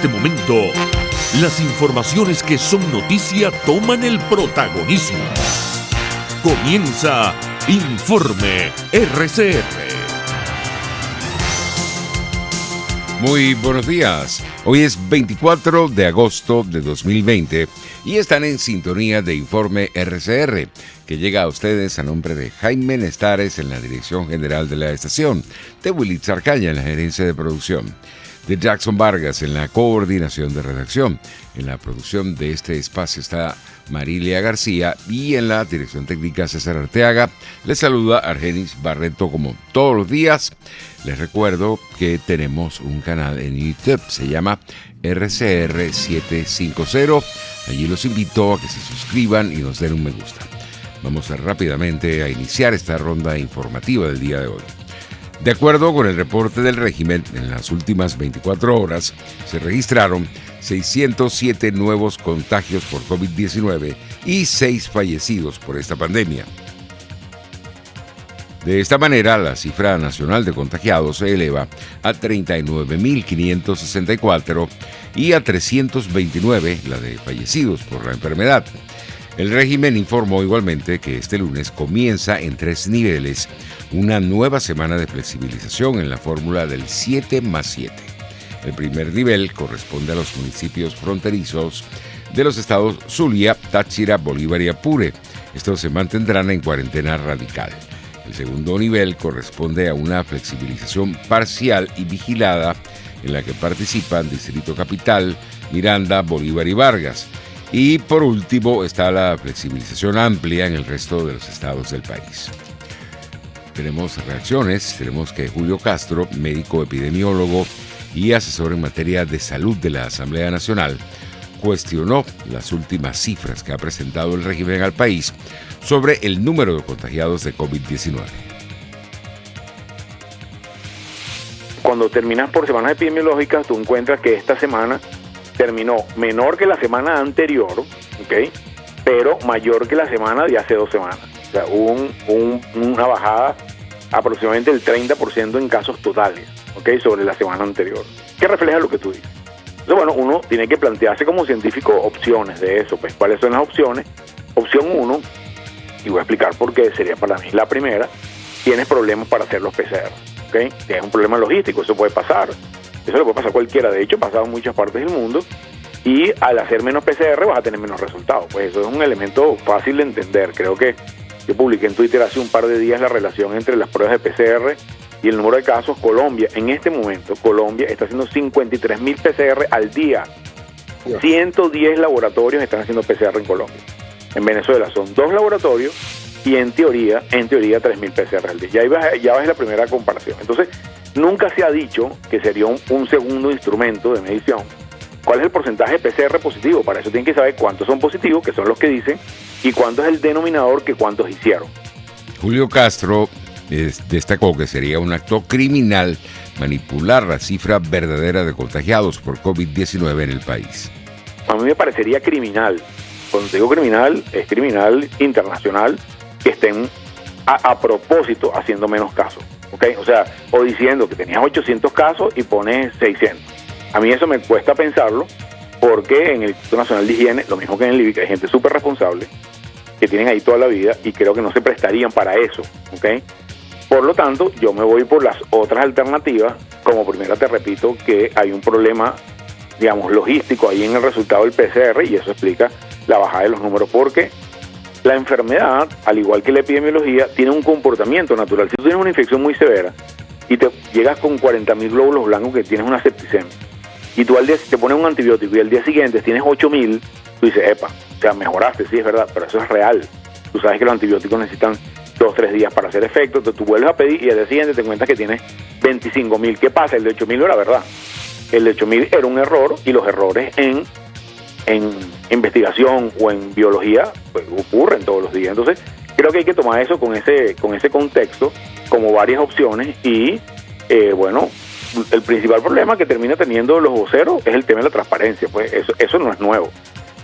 En este momento, las informaciones que son noticia toman el protagonismo. Comienza Informe RCR. Muy buenos días. Hoy es 24 de agosto de 2020 y están en sintonía de Informe RCR, que llega a ustedes a nombre de Jaime Nestares en la dirección general de la estación, de Willy Arcaña en la gerencia de producción, de Jackson Vargas en la coordinación de redacción. En la producción de este espacio está Marilia García y en la dirección técnica César Arteaga. Les saluda Argenis Barreto como todos los días. Les recuerdo que tenemos un canal en YouTube, se llama RCR 750. Allí los invito a que se suscriban y nos den un me gusta. Vamos rápidamente a iniciar esta ronda informativa del día de hoy. De acuerdo con el reporte del régimen, en las últimas 24 horas se registraron 607 nuevos contagios por COVID-19 y 6 fallecidos por esta pandemia. De esta manera, la cifra nacional de contagiados se eleva a 39.564 y a 329 la de fallecidos por la enfermedad. El régimen informó igualmente que este lunes comienza en 3 niveles una nueva semana de flexibilización en la fórmula del 7+7. El primer nivel corresponde a los municipios fronterizos de los estados Zulia, Táchira, Bolívar y Apure. Estos se mantendrán en cuarentena radical. El segundo nivel corresponde a una flexibilización parcial y vigilada en la que participan Distrito Capital, Miranda, Bolívar y Vargas. Y por último está la flexibilización amplia en el resto de los estados del país. Tenemos reacciones, tenemos que Julio Castro, médico epidemiólogo y asesor en materia de salud de la Asamblea Nacional, cuestionó las últimas cifras que ha presentado el régimen al país sobre el número de contagiados de COVID-19. Cuando terminas por semanas epidemiológicas, tú encuentras que esta semana terminó menor que la semana anterior, ¿ok? Pero mayor que la semana de hace 2 semanas. O sea, hubo una bajada aproximadamente del 30% en casos totales, ¿ok? Sobre la semana anterior. ¿Qué refleja lo que tú dices? Entonces, bueno, uno tiene que plantearse como científico opciones de eso. Pues, ¿cuáles son las opciones? Opción 1, y voy a explicar por qué, sería para mí la primera: tienes problemas para hacer los PCR, ¿ok? Tienes un problema logístico, eso puede pasar. Eso le puede pasar a cualquiera. De hecho, ha pasado en muchas partes del mundo. Y al hacer menos PCR vas a tener menos resultados. Pues eso es un elemento fácil de entender. Creo que yo publiqué en Twitter hace un par de días la relación entre las pruebas de PCR y el número de casos. Colombia, en este momento, Colombia está haciendo 53.000 PCR al día. 110 laboratorios están haciendo PCR en Colombia. En Venezuela son 2 laboratorios y en teoría 3.000 PCR al día. Ya ves la primera comparación. Entonces, nunca se ha dicho que sería un segundo instrumento de medición. ¿Cuál es el porcentaje de PCR positivo? Para eso tienen que saber cuántos son positivos, que son los que dicen, y cuánto es el denominador, que cuántos hicieron. Julio Castro destacó que sería un acto criminal manipular la cifra verdadera de contagiados por COVID-19 en el país. A mí me parecería criminal. Cuando digo criminal, es criminal internacional, que estén a propósito haciendo menos casos, ¿ok? O sea, o diciendo que tenías 800 casos y pones 600. A mí eso me cuesta pensarlo, porque en el Instituto Nacional de Higiene, lo mismo que en el IBIC, hay gente súper responsable que tienen ahí toda la vida y creo que no se prestarían para eso, ¿ok? Por lo tanto, yo me voy por las otras alternativas. Como primera te repito que hay un problema, digamos, logístico ahí en el resultado del PCR, y eso explica la bajada de los números, porque la enfermedad, al igual que la epidemiología, tiene un comportamiento natural. Si tú tienes una infección muy severa y te llegas con 40.000 glóbulos blancos, que tienes una septicemia, y tú al día te pones un antibiótico y al día siguiente tienes 8.000, tú dices, epa, o sea, mejoraste, sí, es verdad, pero eso es real. Tú sabes que los antibióticos necesitan 2-3 días para hacer efecto. Entonces tú vuelves a pedir y al día siguiente te encuentras que tienes 25.000. ¿Qué pasa? El de 8.000 no era verdad. El de 8.000 era un error, y los errores en investigación o en biología pues, ocurren todos los días. Entonces creo que hay que tomar eso con ese contexto, como varias opciones. Y bueno, el principal problema que termina teniendo los voceros es el tema de la transparencia. Pues eso no es nuevo.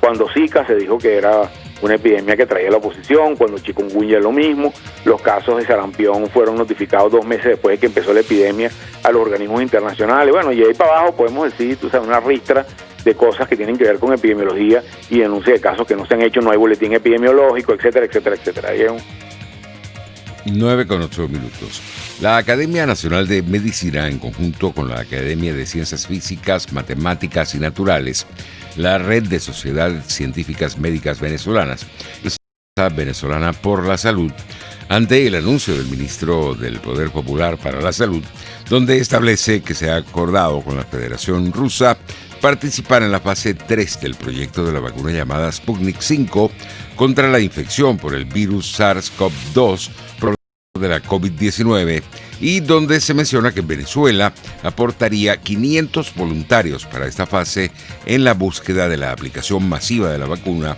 Cuando Zika se dijo que era una epidemia que traía la oposición, cuando chikungunya lo mismo, los casos de sarampión fueron notificados 2 meses después de que empezó la epidemia a los organismos internacionales. Bueno, y ahí para abajo podemos decir, tú sabes, una ristra de cosas que tienen que ver con epidemiología y denuncia de casos que no se han hecho, no hay boletín epidemiológico, etcétera, etcétera, etcétera. Ahí es 9:08. La Academia Nacional de Medicina, en conjunto con la Academia de Ciencias Físicas, Matemáticas y Naturales, la Red de Sociedades Científicas Médicas Venezolanas y Sociedad Venezolana por la Salud, ante el anuncio del ministro del Poder Popular para la Salud, donde establece que se ha acordado con la Federación Rusa participar en la fase 3 del proyecto de la vacuna llamada Sputnik 5 contra la infección por el virus SARS-CoV-2 de la COVID-19, y donde se menciona que Venezuela aportaría 500 voluntarios para esta fase en la búsqueda de la aplicación masiva de la vacuna.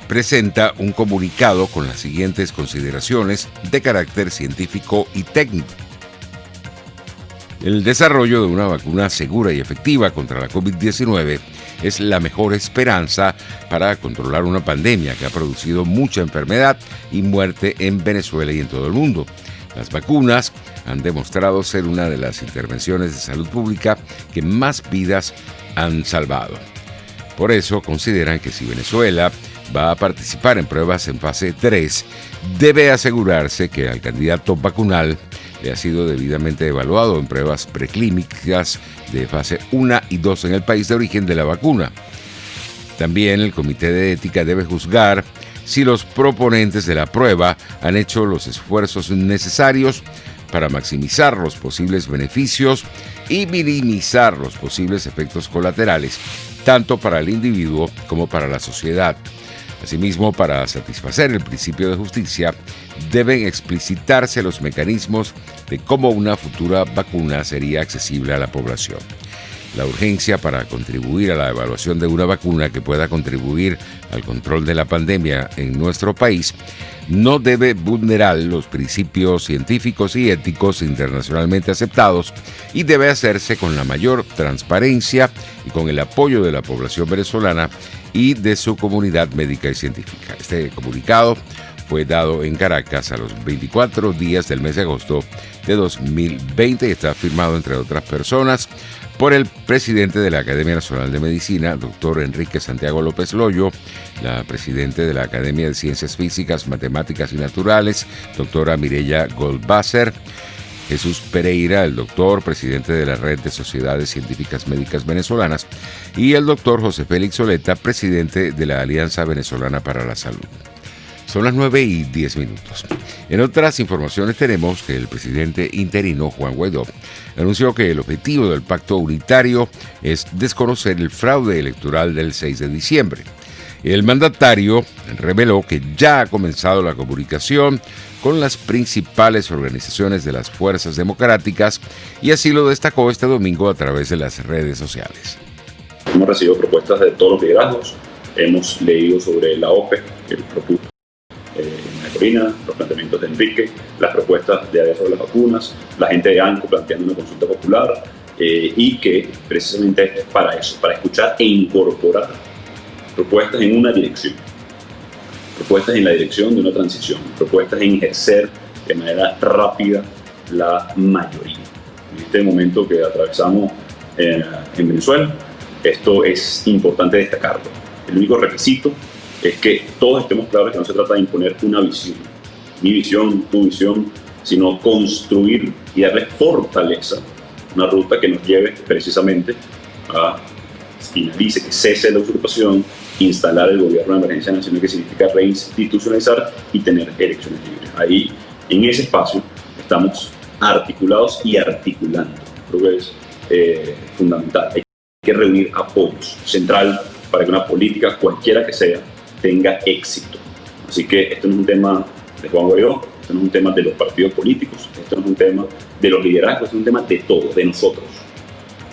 Presenta un comunicado con las siguientes consideraciones de carácter científico y técnico. El desarrollo de una vacuna segura y efectiva contra la COVID-19 es la mejor esperanza para controlar una pandemia que ha producido mucha enfermedad y muerte en Venezuela y en todo el mundo. Las vacunas han demostrado ser una de las intervenciones de salud pública que más vidas han salvado. Por eso consideran que si Venezuela va a participar en pruebas en fase 3, debe asegurarse que al candidato vacunal le ha sido debidamente evaluado en pruebas preclínicas de fase 1 y 2 en el país de origen de la vacuna. También el Comité de Ética debe juzgar si los proponentes de la prueba han hecho los esfuerzos necesarios para maximizar los posibles beneficios y minimizar los posibles efectos colaterales, tanto para el individuo como para la sociedad. Asimismo, para satisfacer el principio de justicia, deben explicitarse los mecanismos de cómo una futura vacuna sería accesible a la población. La urgencia para contribuir a la evaluación de una vacuna que pueda contribuir al control de la pandemia en nuestro país no debe vulnerar los principios científicos y éticos internacionalmente aceptados y debe hacerse con la mayor transparencia y con el apoyo de la población venezolana y de su comunidad médica y científica. Este comunicado fue dado en Caracas a los 24 días del mes de agosto de 2020 y está firmado, entre otras personas, por el presidente de la Academia Nacional de Medicina, doctor Enrique Santiago López Loyo, la presidente de la Academia de Ciencias Físicas, Matemáticas y Naturales, doctora Mireya Goldwasser, Jesús Pereira, el doctor, presidente de la Red de Sociedades Científicas Médicas Venezolanas, y el doctor José Félix Oleta, presidente de la Alianza Venezolana para la Salud. Son las 9:10. En otras informaciones tenemos que el presidente interino, Juan Guaidó, anunció que el objetivo del pacto unitario es desconocer el fraude electoral del 6 de diciembre. El mandatario reveló que ya ha comenzado la comunicación con las principales organizaciones de las fuerzas democráticas y así lo destacó este domingo a través de las redes sociales. Hemos recibido propuestas de todos los liderazgos, hemos leído sobre la OPE, que propuso Corina, los planteamientos de Enrique, las propuestas de ADIA sobre las vacunas, la gente de ANCO planteando una consulta popular y que precisamente es para eso, para escuchar e incorporar propuestas en una dirección, propuestas en la dirección de una transición, propuestas en ejercer de manera rápida la mayoría. En este momento que atravesamos en Venezuela, esto es importante destacarlo. El único requisito es que todos estemos claros que no se trata de imponer una visión, mi visión, tu visión, sino construir y darle fortaleza, una ruta que nos lleve precisamente a finalice, que cese la usurpación, instalar el gobierno de emergencia nacional, que significa reinstitucionalizar y tener elecciones libres. Ahí, en ese espacio, estamos articulados y articulando. Creo que es fundamental. Hay que reunir apoyos central para que una política, cualquiera que sea, tenga éxito. Así que esto no es un tema de Juan Guaidó, esto no es un tema de los partidos políticos, esto no es un tema de los liderazgos, es un tema de todos, de nosotros.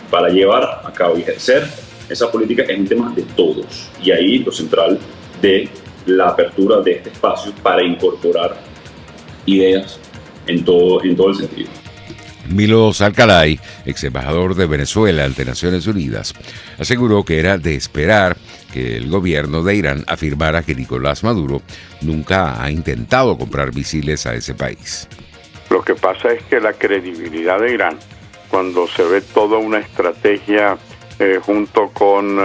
Para llevar a cabo y ejercer esa política es un tema de todos. Y ahí lo central de la apertura de este espacio para incorporar ideas en todo el sentido. Milos Alcalay, ex embajador de Venezuela ante Naciones Unidas, aseguró que era de esperar que el gobierno de Irán afirmara que Nicolás Maduro nunca ha intentado comprar misiles a ese país. Lo que pasa es que la credibilidad de Irán, cuando se ve toda una estrategia junto con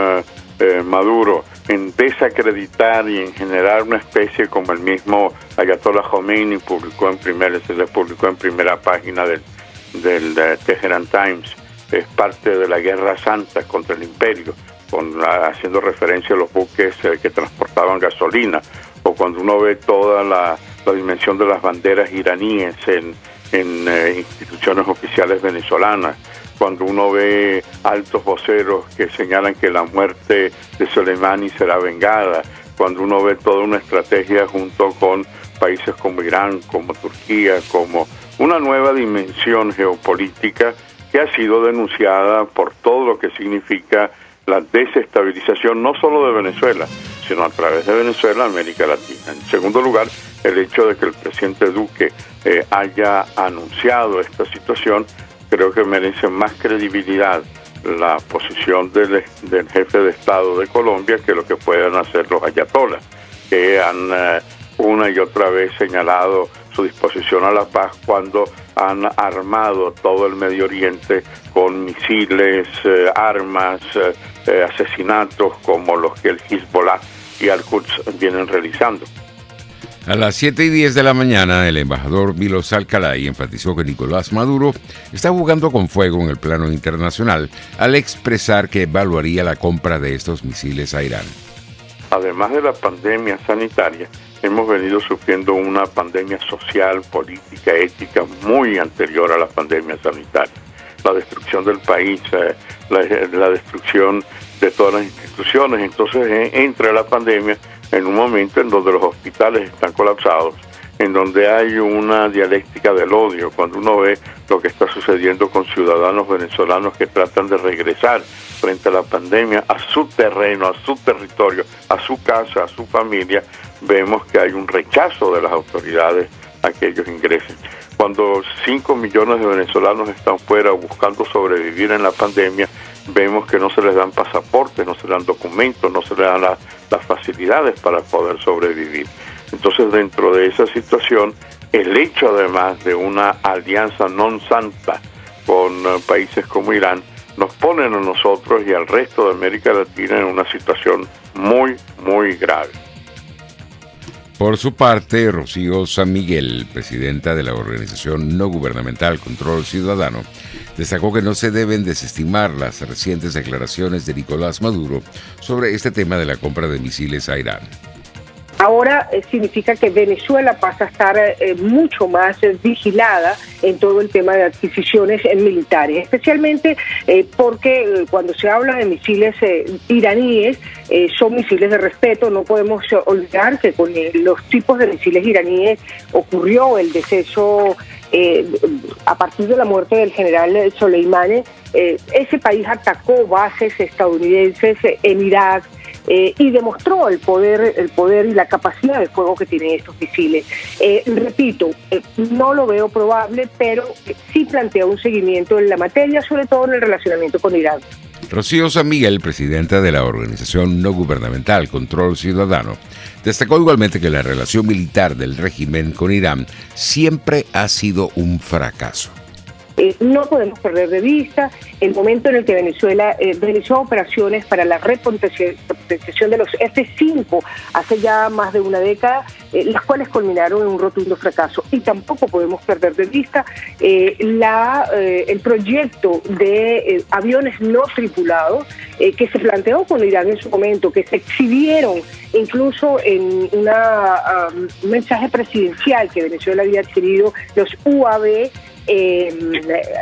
Maduro en desacreditar y en generar una especie como el mismo Ayatollah Khomeini publicó en primera página del Tehran Times, es parte de la Guerra Santa contra el Imperio, haciendo referencia a los buques que transportaban gasolina, o cuando uno ve toda la dimensión de las banderas iraníes en instituciones oficiales venezolanas, cuando uno ve altos voceros que señalan que la muerte de Soleimani será vengada, cuando uno ve toda una estrategia junto con países como Irán, como Turquía, como una nueva dimensión geopolítica que ha sido denunciada por todo lo que significa la desestabilización no solo de Venezuela, sino a través de Venezuela, América Latina. En segundo lugar, el hecho de que el presidente Duque haya anunciado esta situación, creo que merece más credibilidad la posición del jefe de Estado de Colombia que lo que puedan hacer los ayatolás, que han una y otra vez señalado su disposición a la paz cuando han armado todo el Medio Oriente con misiles, armas, asesinatos como los que el Hezbollah y Al-Quds vienen realizando. A las 7:10 de la mañana, el embajador Milos Alcalay enfatizó que Nicolás Maduro está jugando con fuego en el plano internacional al expresar que evaluaría la compra de estos misiles a Irán. Además de la pandemia sanitaria, hemos venido sufriendo una pandemia social, política, ética muy anterior a la pandemia sanitaria. La destrucción del país, la destrucción de todas las instituciones. Entonces entra la pandemia en un momento en donde los hospitales están colapsados, en donde hay una dialéctica del odio, cuando uno ve lo que está sucediendo con ciudadanos venezolanos que tratan de regresar frente a la pandemia a su terreno, a su territorio, a su casa, a su familia, vemos que hay un rechazo de las autoridades a que ellos ingresen. Cuando 5 millones de venezolanos están fuera buscando sobrevivir en la pandemia, vemos que no se les dan pasaportes, no se les dan documentos, no se les dan las facilidades para poder sobrevivir. Entonces, dentro de esa situación, el hecho además de una alianza non santa con países como Irán, nos ponen a nosotros y al resto de América Latina en una situación muy, muy grave. Por su parte, Rocío San Miguel, presidenta de la organización no gubernamental Control Ciudadano, destacó que no se deben desestimar las recientes declaraciones de Nicolás Maduro sobre este tema de la compra de misiles a Irán. Ahora significa que Venezuela pasa a estar mucho más vigilada en todo el tema de adquisiciones militares, especialmente porque cuando se habla de misiles iraníes, son misiles de respeto. No podemos olvidar que con los tipos de misiles iraníes ocurrió el deceso a partir de la muerte del general Soleimani. Ese país atacó bases estadounidenses en Irak, y demostró el poder y la capacidad de fuego que tienen estos misiles. Repito, no lo veo probable, pero sí plantea un seguimiento en la materia, sobre todo en el relacionamiento con Irán. Rocío San Miguel, presidenta de la organización no gubernamental Control Ciudadano, destacó igualmente que la relación militar del régimen con Irán siempre ha sido un fracaso. No podemos perder de vista el momento en el que Venezuela realizó operaciones para la repotenciación de los F-5 hace ya más de una década, las cuales culminaron en un rotundo fracaso. Y tampoco podemos perder de vista el proyecto de aviones no tripulados que se planteó con Irán en su momento, que se exhibieron incluso en un mensaje presidencial que Venezuela había adquirido, los UAV,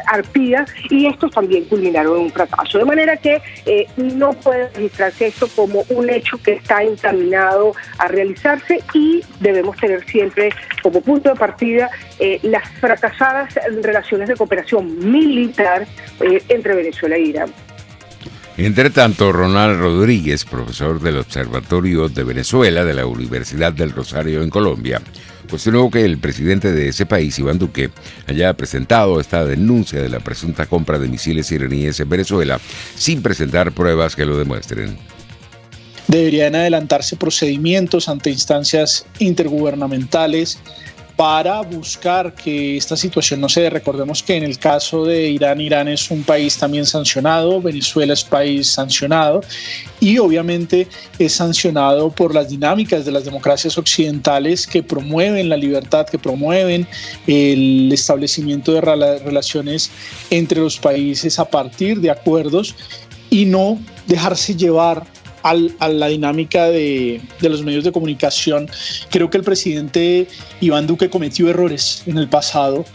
Arpía, y estos también culminaron en un fracaso, de manera que no puede registrarse esto como un hecho que está encaminado a realizarse, y debemos tener siempre como punto de partida las fracasadas relaciones de cooperación militar entre Venezuela e Irán. Entre tanto, Ronald Rodríguez, profesor del Observatorio de Venezuela de la Universidad del Rosario en Colombia, cuestionó que el presidente de ese país, Iván Duque, haya presentado esta denuncia de la presunta compra de misiles iraníes en Venezuela sin presentar pruebas que lo demuestren. Deberían adelantarse procedimientos ante instancias intergubernamentales para buscar que esta situación no se dé. Recordemos que en el caso de Irán, Irán es un país también sancionado, Venezuela es país sancionado y obviamente es sancionado por las dinámicas de las democracias occidentales que promueven la libertad, que promueven el establecimiento de relaciones entre los países a partir de acuerdos y no dejarse llevar a la dinámica de los medios de comunicación. Creo que el presidente Iván Duque cometió errores en el pasado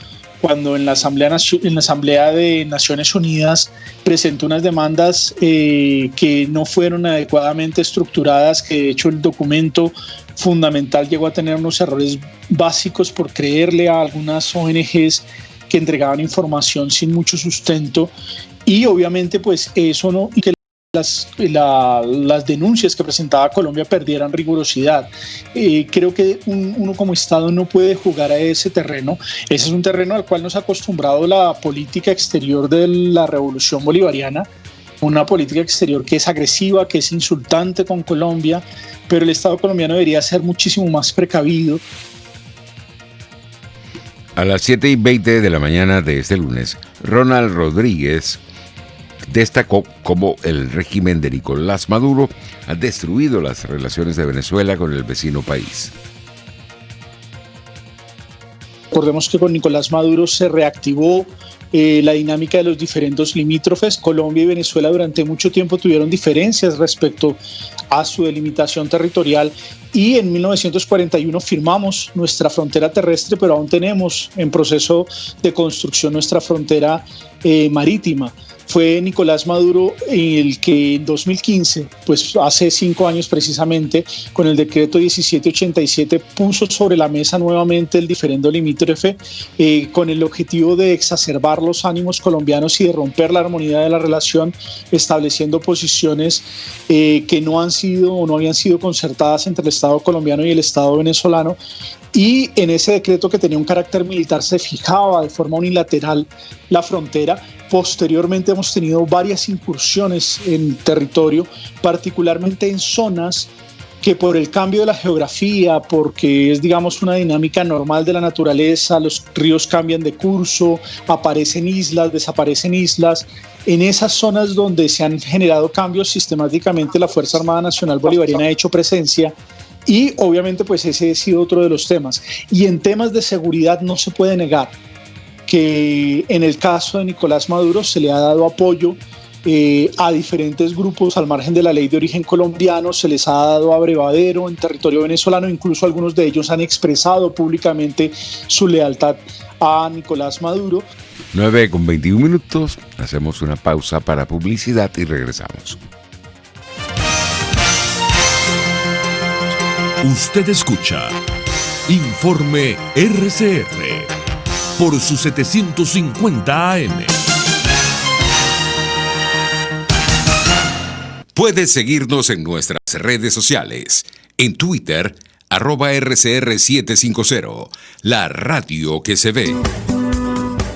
cuando en la Asamblea de Naciones Unidas presentó unas demandas que no fueron adecuadamente estructuradas, que de hecho el documento fundamental llegó a tener unos errores básicos por creerle a algunas ONGs que entregaban información sin mucho sustento y obviamente pues eso no... Y que las denuncias que presentaba Colombia perdieran rigurosidad. Creo que uno como Estado no puede jugar a ese terreno. Ese es un terreno al cual nos ha acostumbrado la política exterior de la revolución bolivariana, una política exterior que es agresiva, que es insultante con Colombia, pero el Estado colombiano debería ser muchísimo más precavido. A las 7:20 de la mañana de este lunes, Ronald Rodríguez destacó cómo el régimen de Nicolás Maduro ha destruido las relaciones de Venezuela con el vecino país. Recordemos que con Nicolás Maduro se reactivó la dinámica de los diferentes limítrofes. Colombia y Venezuela durante mucho tiempo tuvieron diferencias respecto a su delimitación territorial y en 1941 firmamos nuestra frontera terrestre, pero aún tenemos en proceso de construcción nuestra frontera marítima. Fue Nicolás Maduro el que en 2015, pues hace 5 años precisamente, con el decreto 1787 puso sobre la mesa nuevamente el diferendo limítrofe con el objetivo de exacerbar los ánimos colombianos y de romper la armonía de la relación, estableciendo posiciones que no han sido o no habían sido concertadas entre el Estado colombiano y el Estado venezolano. Y en ese decreto, que tenía un carácter militar, se fijaba de forma unilateral la frontera. Posteriormente hemos tenido varias incursiones en territorio, particularmente en zonas que por el cambio de la geografía, porque es, digamos, una dinámica normal de la naturaleza, los ríos cambian de curso, aparecen islas, desaparecen islas. En esas zonas donde se han generado cambios, sistemáticamente la Fuerza Armada Nacional Bolivariana ha hecho presencia. Y obviamente pues ese ha sido otro de los temas. Y en temas de seguridad no se puede negar que en el caso de Nicolás Maduro se le ha dado apoyo a diferentes grupos al margen de la ley de origen colombiano, se les ha dado abrevadero en territorio venezolano, incluso algunos de ellos han expresado públicamente su lealtad a Nicolás Maduro. 9:21, hacemos una pausa para publicidad y regresamos. Usted escucha Informe RCR por su 750 AM. Puedes seguirnos en nuestras redes sociales. En Twitter, @RCR750, la radio que se ve.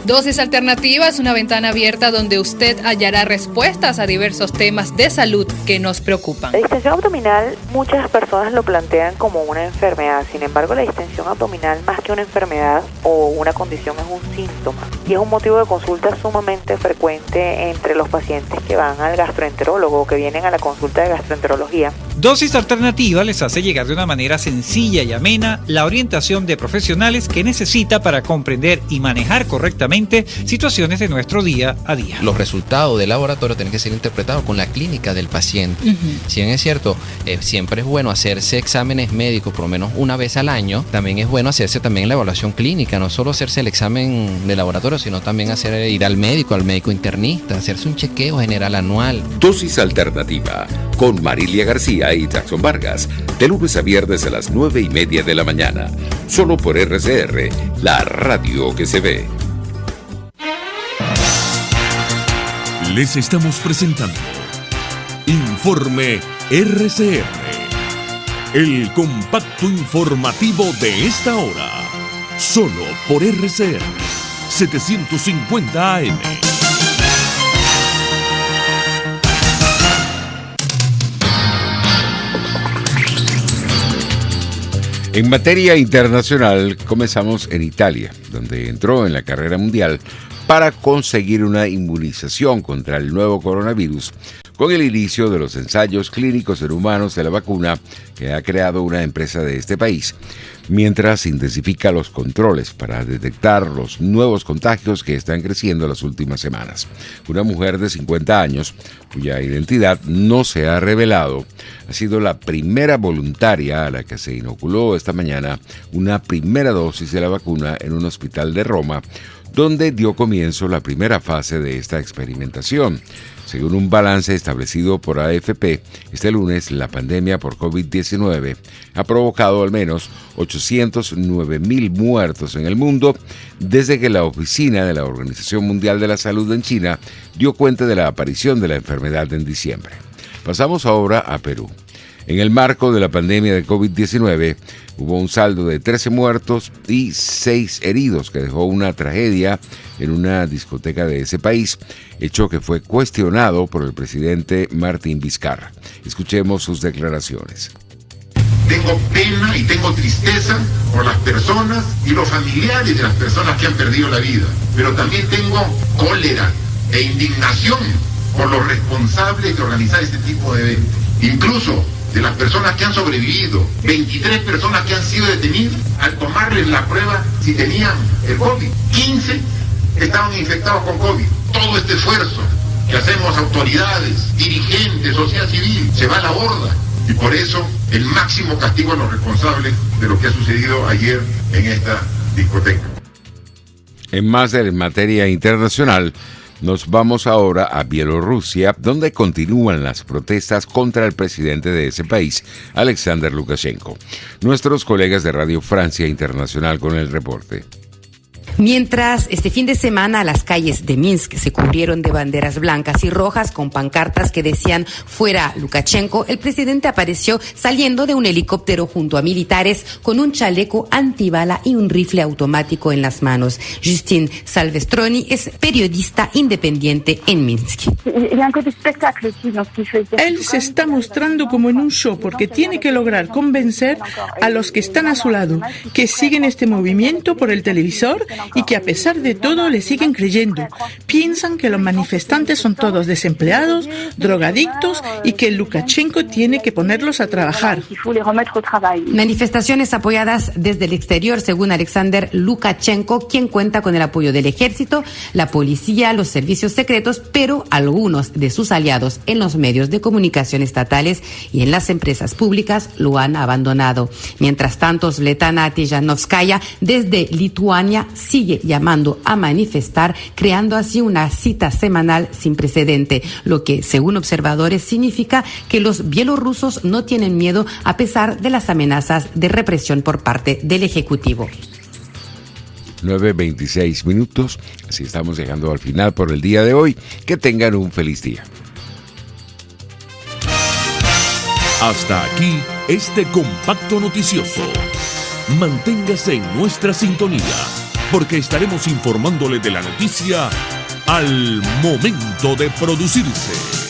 Dosis Alternativas, una ventana abierta donde usted hallará respuestas a diversos temas de salud que nos preocupan. La distensión abdominal, muchas personas lo plantean como una enfermedad. Sin embargo, la distensión abdominal, más que una enfermedad o una condición, es un síntoma y es un motivo de consulta sumamente frecuente entre los pacientes que van al gastroenterólogo o que vienen a la consulta de gastroenterología. Dosis Alternativa les hace llegar de una manera sencilla y amena la orientación de profesionales que necesita para comprender y manejar correctamente situaciones de nuestro día a día. Los resultados del laboratorio tienen que ser interpretados con la clínica del paciente. Si bien es cierto, siempre es bueno hacerse exámenes médicos por lo menos una vez al año, también es bueno hacerse también la evaluación clínica, no solo hacerse el examen de laboratorio, sino también ir al médico internista, hacerse un chequeo general anual. Dosis Alternativa con Marilia García y Jackson Vargas, de lunes a viernes a las 9:30 de la mañana, solo por RCR, la radio que se ve. Les estamos presentando Informe RCR El compacto informativo de esta hora. Solo por RCR 750 AM. En materia internacional, comenzamos en Italia, donde entró en la carrera mundial para conseguir una inmunización contra el nuevo coronavirus, con el inicio de los ensayos clínicos en humanos de la vacuna que ha creado una empresa de este país, mientras intensifica los controles para detectar los nuevos contagios que están creciendo las últimas semanas. Una mujer de 50 años, cuya identidad no se ha revelado, ha sido la primera voluntaria a la que se inoculó esta mañana una primera dosis de la vacuna en un hospital de Roma, donde dio comienzo la primera fase de esta experimentación. Según un balance establecido por AFP, este lunes la pandemia por COVID-19 ha provocado al menos 809.000 muertos en el mundo desde que la oficina de la Organización Mundial de la Salud en China dio cuenta de la aparición de la enfermedad en diciembre. Pasamos ahora a Perú. En el marco de la pandemia de COVID-19, hubo un saldo de 13 muertos y 6 heridos que dejó una tragedia en una discoteca de ese país, hecho que fue cuestionado por el presidente Martín Vizcarra. Escuchemos sus declaraciones. Tengo pena y tengo tristeza por las personas y los familiares de las personas que han perdido la vida, pero también tengo cólera e indignación por los responsables de organizar este tipo de eventos. Incluso de las personas que han sobrevivido, 23 personas que han sido detenidas al tomarles la prueba si tenían el COVID. 15 estaban infectados con COVID. Todo este esfuerzo que hacemos autoridades, dirigentes, sociedad civil, se va a la borda. Y por eso el máximo castigo a los responsables de lo que ha sucedido ayer en esta discoteca. En más de materia internacional, nos vamos ahora a Bielorrusia, donde continúan las protestas contra el presidente de ese país, Alexander Lukashenko. Nuestros colegas de Radio Francia Internacional con el reporte. Mientras este fin de semana las calles de Minsk se cubrieron de banderas blancas y rojas con pancartas que decían "Fuera Lukashenko", el presidente apareció saliendo de un helicóptero junto a militares con un chaleco antibala y un rifle automático en las manos. Justin Salvestroni es periodista independiente en Minsk. Él se está mostrando como en un show porque tiene que lograr convencer a los que están a su lado, que siguen este movimiento por el televisor y que a pesar de todo le siguen creyendo. Piensan que los manifestantes son todos desempleados, drogadictos y que Lukashenko tiene que ponerlos a trabajar. Manifestaciones apoyadas desde el exterior, según Alexander Lukashenko, quien cuenta con el apoyo del ejército, la policía, los servicios secretos, pero algunos de sus aliados en los medios de comunicación estatales y en las empresas públicas lo han abandonado. Mientras tanto, Svetlana Tijanovskaya, desde Lituania, sigue llamando a manifestar, creando así una cita semanal sin precedente, lo que, según observadores, significa que los bielorrusos no tienen miedo a pesar de las amenazas de represión por parte del Ejecutivo. 9:26 minutos, así estamos llegando al final por el día de hoy. Que tengan un feliz día. Hasta aquí este compacto noticioso. Manténgase en nuestra sintonía, porque estaremos informándole de la noticia al momento de producirse.